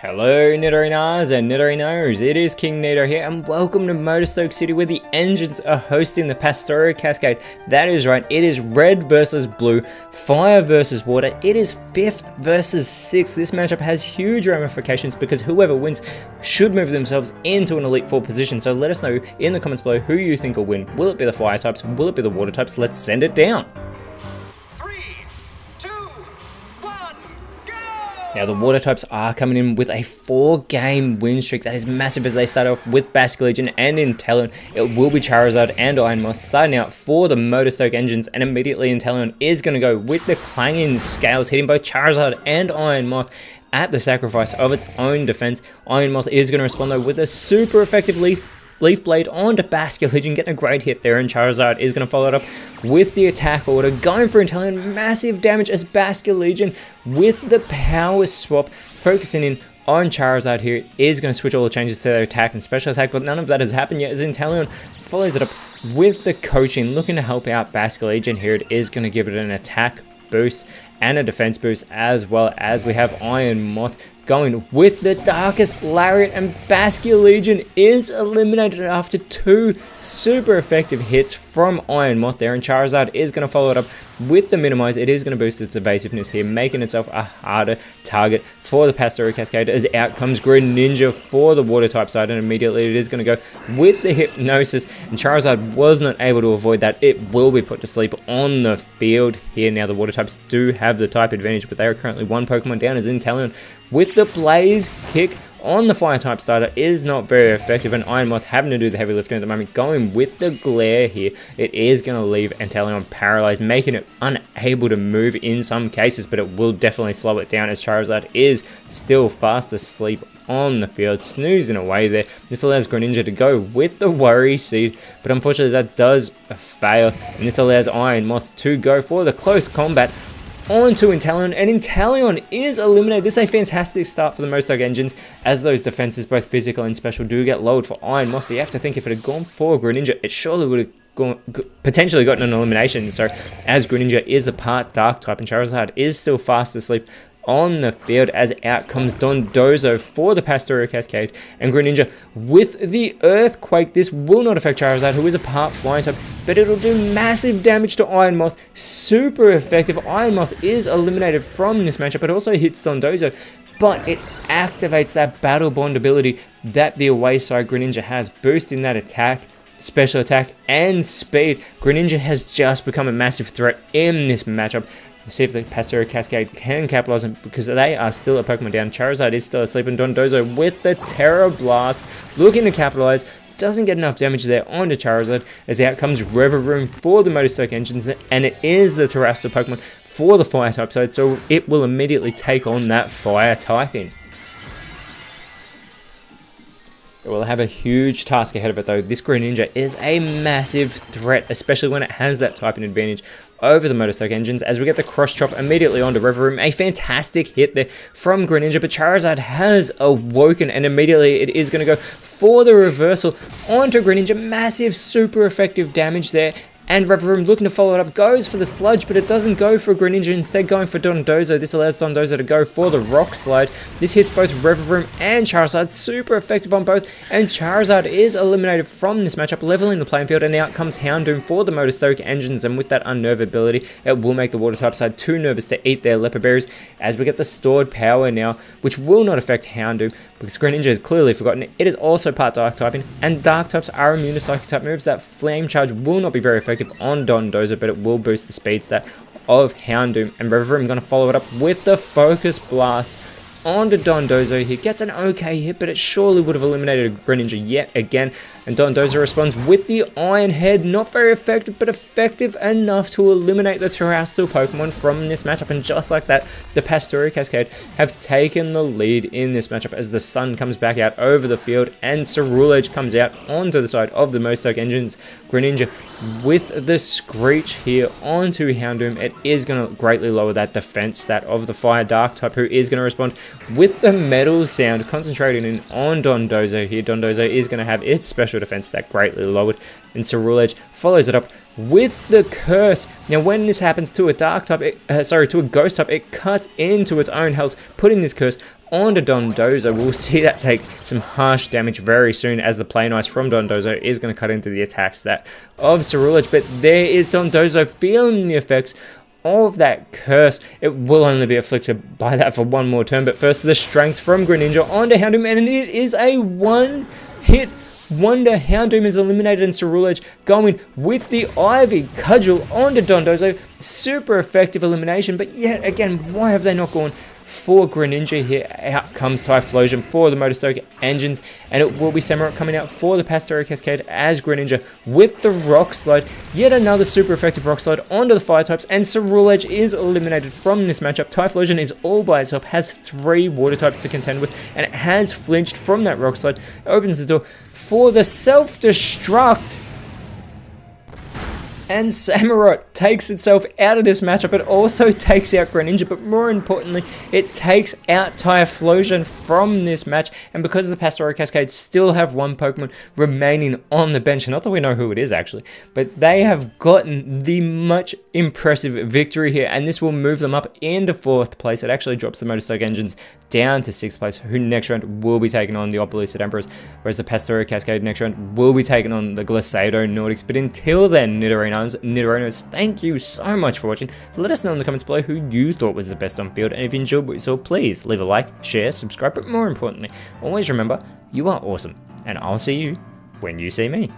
Hello Nidorinas and Nidorinos, it is KingNido here and welcome to Motorstoke City where the engines are hosting the Pastoria Cascade. That is right, it is red versus blue, fire versus water, it is 5th versus 6th. This matchup has huge ramifications because whoever wins should move themselves into an Elite 4 position. So let us know in the comments below who you think will win. Will it be the fire types? Will it be the water types? Let's send it down. Now the water types are coming in with a 4-game win streak. That is massive as they start off with Basculegion and Inteleon. It will be Charizard and Iron Moth starting out for the Motorstoke engines, and immediately Inteleon is going to go with the clanging scales, hitting both Charizard and Iron Moth at the sacrifice of its own defense. Iron Moth is going to respond though with a super effective Leaf Blade onto Basculegion, getting a great hit there, and Charizard is going to follow it up with the attack order, going for Inteleon, massive damage as Basculegion with the power swap, focusing in on Charizard here, is going to switch all the changes to their attack and special attack, but none of that has happened yet as Inteleon follows it up with the coaching, looking to help out Basculegion here. It is going to give it an attack boost and a defense boost, as well as we have Iron Moth going with the Darkest Lariat, and Basculegion is eliminated after 2 super effective hits from Iron Moth there, and Charizard is going to follow it up with the Minimize. It is going to boost its evasiveness here, making itself a harder target for the Pastoria Cascade, as out comes Greninja for the water type side, and immediately it is going to go with the Hypnosis, and Charizard was not able to avoid that. It will be put to sleep on the field here. Now the water types do have the type advantage, but they are currently 1 Pokemon down as Inteleon with the Blaze Kick on the fire type starter is not very effective, and Iron Moth having to do the heavy lifting at the moment, going with the glare here. It is going to leave Inteleon paralyzed, making it unable to move in some cases, but it will definitely slow it down as Charizard is still fast asleep on the field, snoozing away there. This allows Greninja to go with the Worry Seed, but unfortunately that does fail, and this allows Iron Moth to go for the close combat onto Inteleon, and Inteleon is eliminated. This is a fantastic start for the Motorstoke engines, as those defenses, both physical and special, do get lowered for Iron Moth. But you have to think, if it had gone for Greninja, it surely would have potentially gotten an elimination. So as Greninja is a part dark type and Charizard is still fast asleep on the field, as out comes Dondozo for the Pastoria Cascade, and Greninja with the Earthquake. This will not affect Charizard, who is a part flying type, but it'll do massive damage to Iron Moth. Super effective. Iron Moth is eliminated from this matchup. It also hits Dondozo, but it activates that Battle Bond ability that the away side Greninja has, boosting that attack, special attack, and speed. Greninja has just become a massive threat in this matchup. We'll see if the Pastoria Cascade can capitalize on, because they are still a Pokemon down. Charizard is still asleep, and Dondozo with the Terra Blast, looking to capitalize. Doesn't get enough damage there onto Charizard, as out comes Revavroom for the Motorstoke engines, and it is the Terrestrial Pokemon for the Fire type side, so it will immediately take on that Fire typing. It will have a huge task ahead of it though. This Greninja is a massive threat, especially when it has that typing advantage over the Motorstoke engines, as we get the Cross Chop immediately onto Revavroom. A fantastic hit there from Greninja, but Charizard has awoken, and immediately it is going to go for the reversal onto Greninja. Massive, super effective damage there. And Revavroom looking to follow it up, goes for the Sludge, but it doesn't go for Greninja, instead going for Dondozo. This allows Dondozo to go for the Rock Slide. This hits both Revavroom and Charizard, super effective on both, and Charizard is eliminated from this matchup, leveling the playing field, and out comes Houndoom for the Motorstoke engines, and with that Unnerve ability, it will make the water type side too nervous to eat their Leper Berries, as we get the Stored Power now, which will not affect Houndoom, because Greninja has clearly forgotten it. It is also part Dark typing, and Dark types are immune to Psychic type moves. That Flame Charge will not be very effective on Dondozo, but it will boost the speed stat of Houndoom, and Revavroom going to follow it up with the Focus Blast onto Dondozo. He gets an okay hit, but it surely would have eliminated Greninja yet again, and Dondozo responds with the Iron Head. Not very effective, but effective enough to eliminate the Terrestrial Pokemon from this matchup, and just like that, the Pastoria Cascade have taken the lead in this matchup, as the sun comes back out over the field, and Cerulege comes out onto the side of the Motorstoke engines. Greninja with the Screech here onto Houndoom. It is going to greatly lower that defense stat of the Fire Dark type, who is going to respond with the metal sound concentrating in on Dondozo here. Dondozo is going to have its special defense stat greatly lowered, and Ceruledge follows it up with the curse. Now when this happens to a dark type, to a ghost type, it cuts into its own health, putting this curse onto Dondozo. We'll see that take some harsh damage very soon, as the Play Nice from Dondozo is going to cut into the attack stat of Ceruledge. But there is Dondozo feeling the effects of that curse. It will only be afflicted by that for one more turn, but first the strength from Greninja onto Houndoom, and it is a one-hit wonder. Houndoom is eliminated, and Ceruledge going with the Ivy Cudgel onto Dondozo. Super effective elimination, but yet again, why have they not gone for Greninja here? Out comes Typhlosion for the Motostoke engines, and it will be Samurott coming out for the Pastoria Cascade as Greninja with the Rock Slide. Yet another super effective Rock Slide onto the Fire types, and Ceruledge is eliminated from this matchup. Typhlosion is all by itself, has 3 Water types to contend with, and it has flinched from that Rock Slide. It opens the door for the Self-Destruct. And Samurott takes itself out of this matchup. It also takes out Greninja, but more importantly, it takes out Typhlosion from this match. And because the Pastoria Cascades still have 1 Pokemon remaining on the bench, not that we know who it is actually, but they have gotten the much impressive victory here, and this will move them up into 4th place. It actually drops the Motostoke engines down to 6th place, who next round will be taking on the Opelucid Emperors, whereas the Pastoria Cascade next round will be taking on the Glisado Nordics. But until then, Nidorinos, thank you so much for watching. Let us know in the comments below who you thought was the best on field, and if you enjoyed what you saw, please leave a like, share, subscribe, but more importantly, always remember, you are awesome, and I'll see you when you see me.